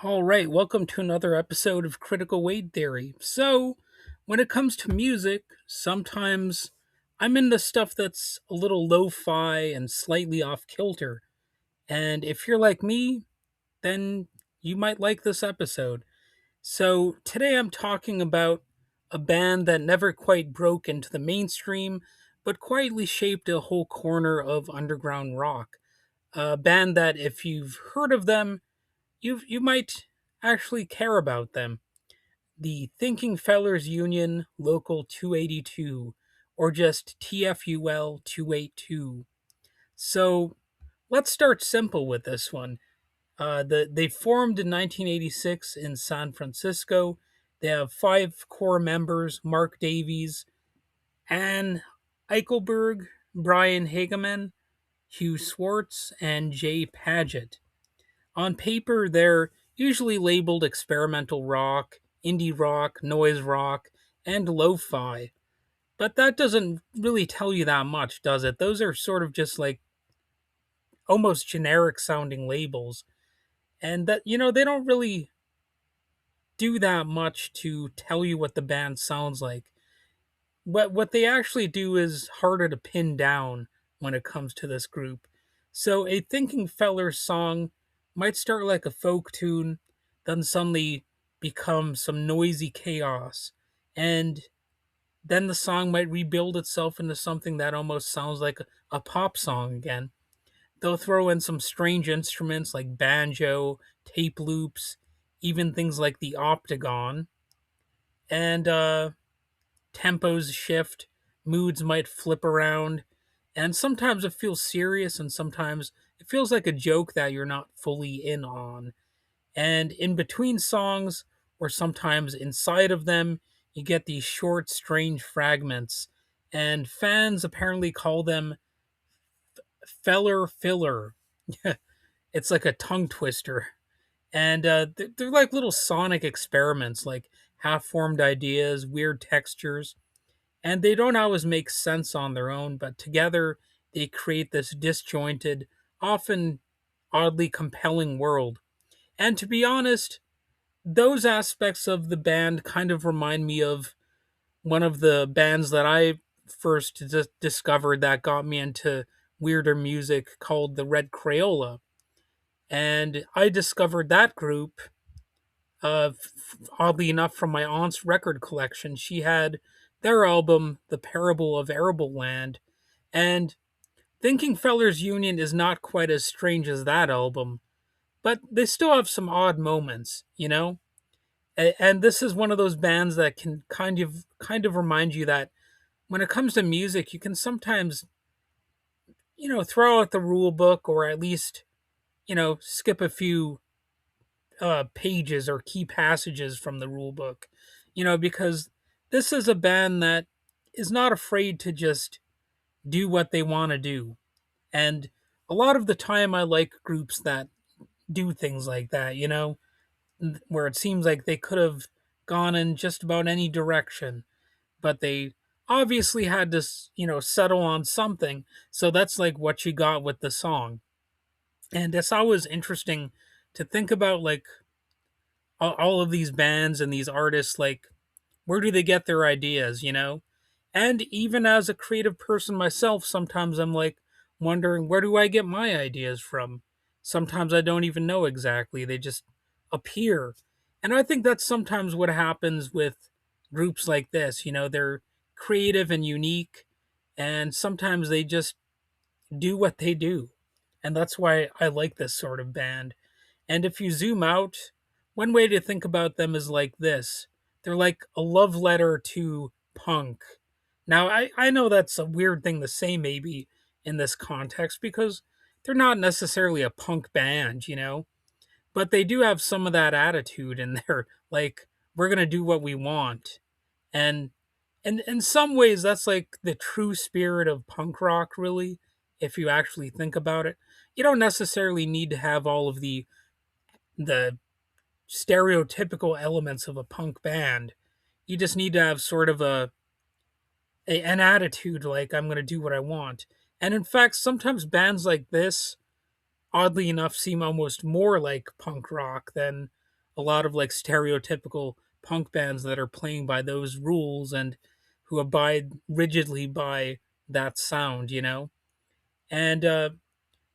All right, welcome to another episode of Critical Weight Theory. So, when it comes to music, sometimes I'm into stuff that's a little lo fi and slightly off kilter. And if you're like me, then you might like this episode. So, today I'm talking about a band that never quite broke into the mainstream, but quietly shaped a whole corner of underground rock. A band that, if you've heard of them, you might actually care about them. The Thinking Fellers Union Local 282, or just TFUL 282. So let's start simple with this one. They formed in 1986 in San Francisco. They have five core members: Mark Davies, Ann Eichelberg, Brian Hageman, Hugh Swartz, and Jay Paget. On paper, they're usually labeled experimental rock, indie rock, noise rock, and lo fi. But that doesn't really tell you that much, does it? Those are sort of just like almost generic sounding labels. And they don't really do that much to tell you what the band sounds like. What they actually do is harder to pin down when it comes to this group. So a Thinking Feller song might start like a folk tune, then suddenly become some noisy chaos, and then the song might rebuild itself into something that almost sounds like a pop song again. They'll throw in some strange instruments like banjo, tape loops, even things like the optagon, and tempos shift, moods might flip around, and sometimes it feels serious and sometimes it feels like a joke that you're not fully in on. And in between songs, or sometimes inside of them, you get these short, strange fragments, and fans apparently call them feller filler. It's like a tongue twister. And they're like little sonic experiments, like half formed ideas, weird textures, and they don't always make sense on their own, but together they create this disjointed, often oddly compelling world. And to be honest, those aspects of the band kind of remind me of one of the bands that I first discovered that got me into weirder music called the Red Crayola. And I discovered that group, oddly enough, from my aunt's record collection. She had their album, The Parable of Arable Land, and Thinking Fellers Union is not quite as strange as that album, but they still have some odd moments, you know? And this is one of those bands that can kind of remind you that when it comes to music, you can sometimes, throw out the rule book, or at least, skip a few pages or key passages from the rule book, because this is a band that is not afraid to just do what they want to do. And a lot of the time, I like groups that do things like that, where it seems like they could have gone in just about any direction, but they obviously had to, settle on something. So that's like what you got with the song. And it's always interesting to think about, like, all of these bands and these artists, like, where do they get their ideas, And even as a creative person myself, sometimes I'm like wondering, where do I get my ideas from? Sometimes I don't even know exactly. They just appear. And I think that's sometimes what happens with groups like this. They're creative and unique, and sometimes they just do what they do. And that's why I like this sort of band. And if you zoom out, one way to think about them is like this: they're like a love letter to punk. Now, I know that's a weird thing to say, maybe, in this context, because they're not necessarily a punk band, but they do have some of that attitude in there. Like, we're going to do what we want. And in some ways, that's like the true spirit of punk rock, really, if you actually think about it. You don't necessarily need to have all of the stereotypical elements of a punk band. You just need to have sort of an attitude, like, I'm going to do what I want. And in fact, sometimes bands like this, oddly enough, seem almost more like punk rock than a lot of like stereotypical punk bands that are playing by those rules and who abide rigidly by that sound, And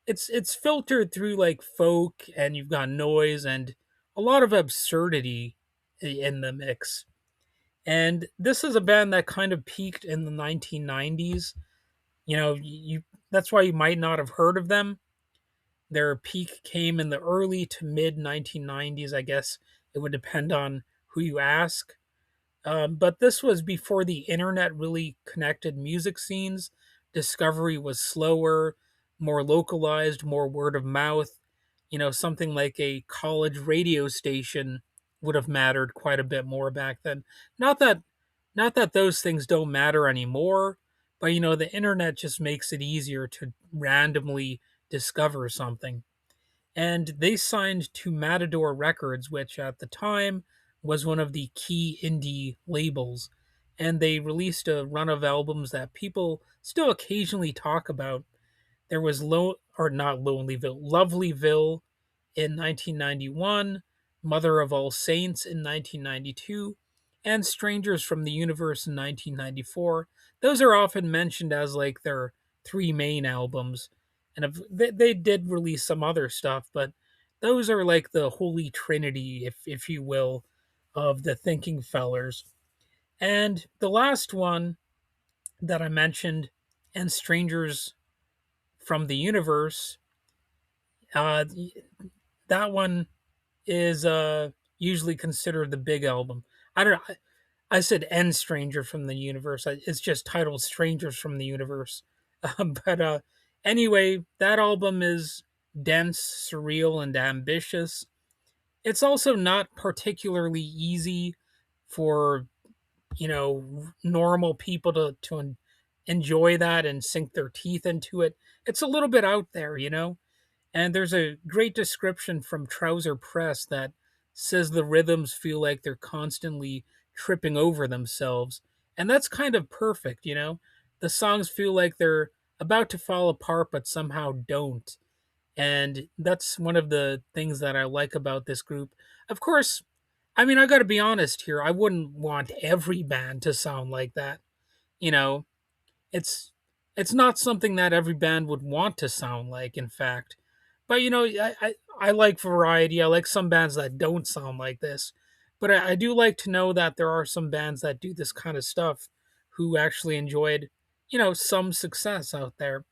it's filtered through like folk, and you've got noise and a lot of absurdity in the mix. And this is a band that kind of peaked in the 1990s. You that's why you might not have heard of them. Their peak came in the early to mid 1990s, I guess. It would depend on who you ask. But this was before the internet really connected music scenes. Discovery was slower, more localized, more word of mouth. Something like a college radio station would have mattered quite a bit more back then. Not that not that those things don't matter anymore, but the internet just makes it easier to randomly discover something. And they signed to Matador Records, which at the time was one of the key indie labels. And they released a run of albums that people still occasionally talk about. There was or not Lonelyville, Lovelyville in 1991, Mother of All Saints in 1992, and Strangers from the Universe in 1994. Those are often mentioned as like their three main albums. And they did release some other stuff, but those are like the holy trinity, if you will, of the Thinking Fellers. And the last one that I mentioned, and Strangers from the Universe, uh, that one is usually considered the big album. I don't know. I said "End Stranger from the Universe." It's just titled "Strangers from the Universe." But anyway, that album is dense, surreal, and ambitious. It's also not particularly easy for normal people to enjoy that and sink their teeth into it. It's a little bit out there, and there's a great description from Trouser Press that says the rhythms feel like they're constantly tripping over themselves. And that's kind of perfect, The songs feel like they're about to fall apart, but somehow don't. And that's one of the things that I like about this group. Of course, I mean, I got to be honest here. I wouldn't want every band to sound like that. You know, it's it's not something that every band would want to sound like, in fact. But I like variety. I like some bands that don't sound like this. But I do like to know that there are some bands that do this kind of stuff who actually enjoyed, some success out there.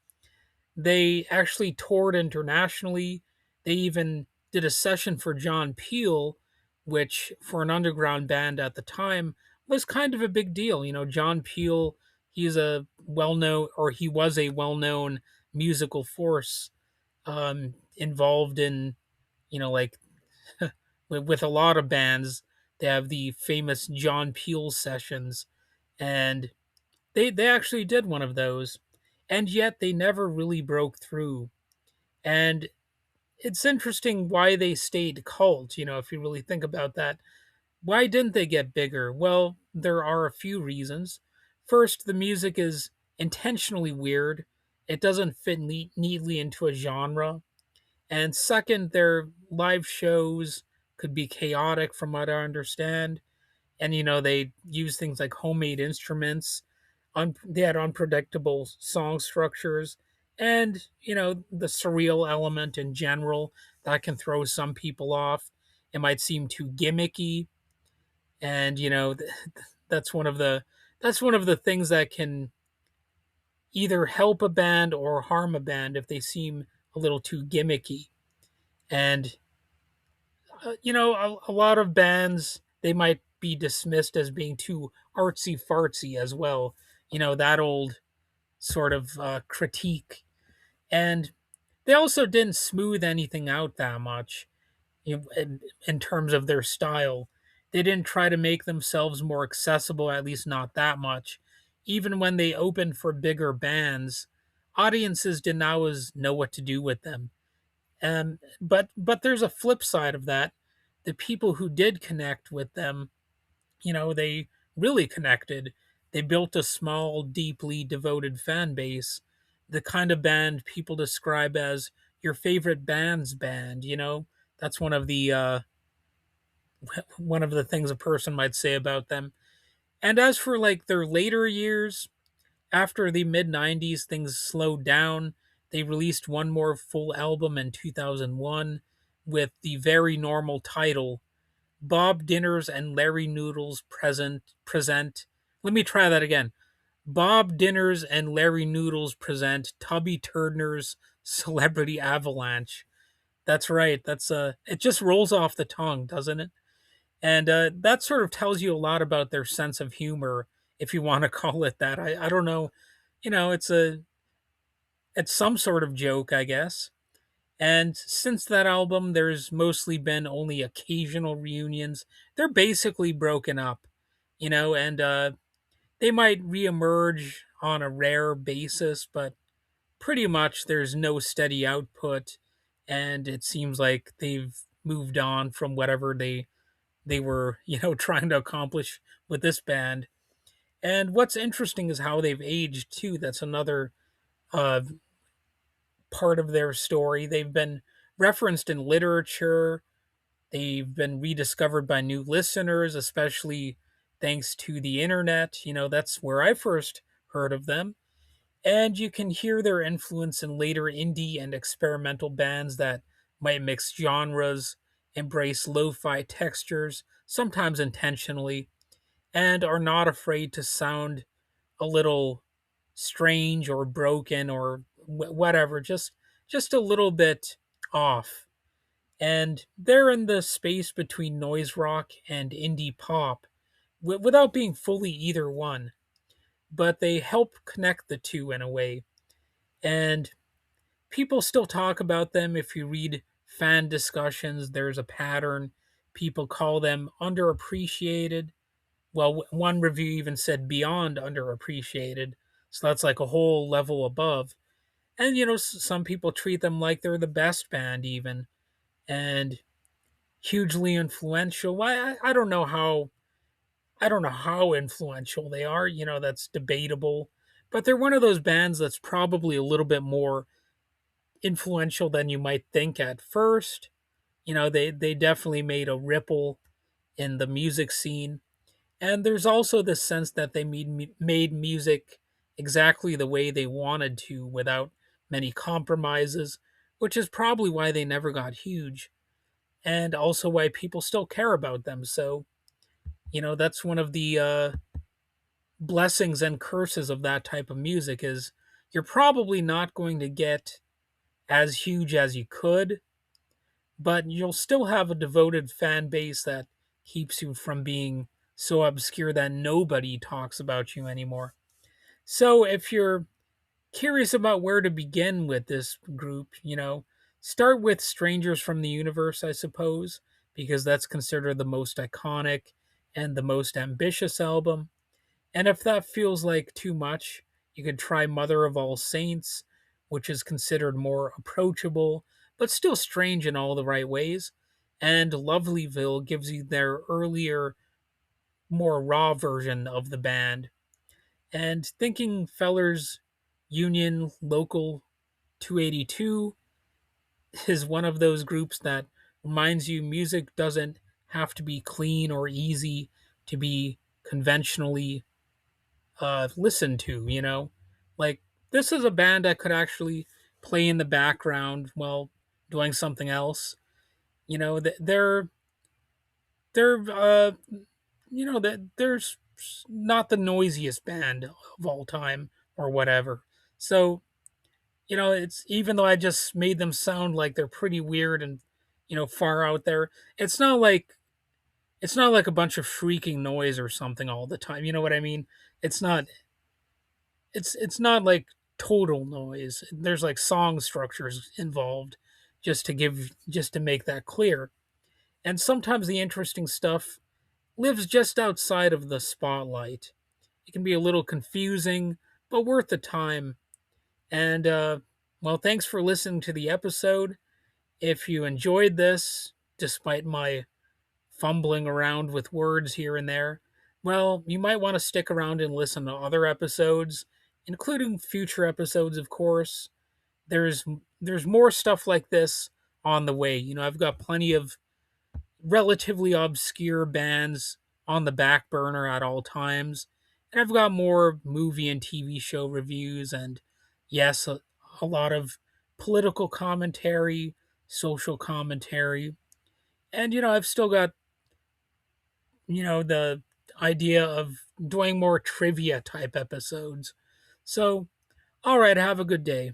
They actually toured internationally. They even did a session for John Peel, which for an underground band at the time was kind of a big deal. John Peel, he's a well known, or he was a well known musical force involved in, like with a lot of bands. They have the famous John Peel sessions, and they actually did one of those, and yet they never really broke through. And it's interesting why they stayed cult, if you really think about that. Why didn't they get bigger? Well, there are a few reasons. First, the music is intentionally weird. It doesn't fit neatly into a genre. And second, their live shows could be chaotic from what I understand. And they use things like homemade instruments. They had unpredictable song structures, and the surreal element in general that can throw some people off. It might seem too gimmicky, and that's one of the things that can either help a band or harm a band if they seem a little too gimmicky. And a lot of bands, they might be dismissed as being too artsy fartsy as well. That old sort of critique. And they also didn't smooth anything out that much in terms of their style. They didn't try to make themselves more accessible, at least not that much. Even when they opened for bigger bands, audiences didn't always know what to do with them. But there's a flip side of that. The people who did connect with them, they really connected. They built a small, deeply devoted fan base, the kind of band people describe as your favorite band's band. That's one of the one of the things a person might say about them. And as for like their later years, after the mid 90s, things slowed down. They released one more full album in 2001 with the very normal title Bob Dinners and Larry Noodles present. Let me try that again. Bob Dinners and Larry Noodles present Tubby Turner's Celebrity Avalanche. That's right. It just rolls off the tongue, doesn't it? And that sort of tells you a lot about their sense of humor, if you want to call it that. I don't know. It's some sort of joke, I guess. And since that album, there's mostly been only occasional reunions. They're basically broken up, and they might reemerge on a rare basis, but pretty much there's no steady output, and it seems like they've moved on from whatever they were, trying to accomplish with this band. And what's interesting is how they've aged too. That's another uh, part of their story. They've been referenced in literature. They've been rediscovered by new listeners, especially thanks to the internet. That's where I first heard of them. And you can hear their influence in later indie and experimental bands that might mix genres, embrace lo fi textures, sometimes intentionally, and are not afraid to sound a little strange or broken or whatever, just a little bit off. And they're in the space between noise rock and indie pop without being fully either one, but they help connect the two in a way. And people still talk about them. If you read fan discussions, there's a pattern. People call them underappreciated. Well, one review even said beyond underappreciated. So that's like a whole level above. And some people treat them like they're the best band even, and hugely influential. I don't know how influential they are. That's debatable. But they're one of those bands that's probably a little bit more influential than you might think at first. They definitely made a ripple in the music scene. And there's also this sense that they made music exactly the way they wanted to without many compromises, which is probably why they never got huge and also why people still care about them. So, that's one of the blessings and curses of that type of music is you're probably not going to get as huge as you could, but you'll still have a devoted fan base that keeps you from being so obscure that nobody talks about you anymore. So if you're curious about where to begin with this group, start with Strangers from the Universe, I suppose, because that's considered the most iconic and the most ambitious album. And if that feels like too much, you could try Mother of All Saints, which is considered more approachable, but still strange in all the right ways. And Lovelyville gives you their earlier, more raw version of the band. And thinking Feller's Union Local 282 is one of those groups that reminds you music doesn't have to be clean or easy to be conventionally listened to, Like, this is a band I could actually play in the background while doing something else. They're that there's not the noisiest band of all time or whatever. So, it's even though I just made them sound like they're pretty weird and far out there, it's not like it's not like a bunch of shrieking noise or something all the time. You know what I mean? It's not it's not like total noise. There's like song structures involved just to make that clear. And sometimes the interesting stuff lives just outside of the spotlight. It can be a little confusing, but worth the time. And well, thanks for listening to the episode. If you enjoyed this, despite my fumbling around with words here and there, well, you might want to stick around and listen to other episodes, including future episodes, of course. There's there's more stuff like this on the way. I've got plenty of relatively obscure bands on the back burner at all times. And I've got more movie and TV show reviews, and yes, a lot of political commentary, social commentary. And, I've still got, the idea of doing more trivia type episodes. So, all right, have a good day.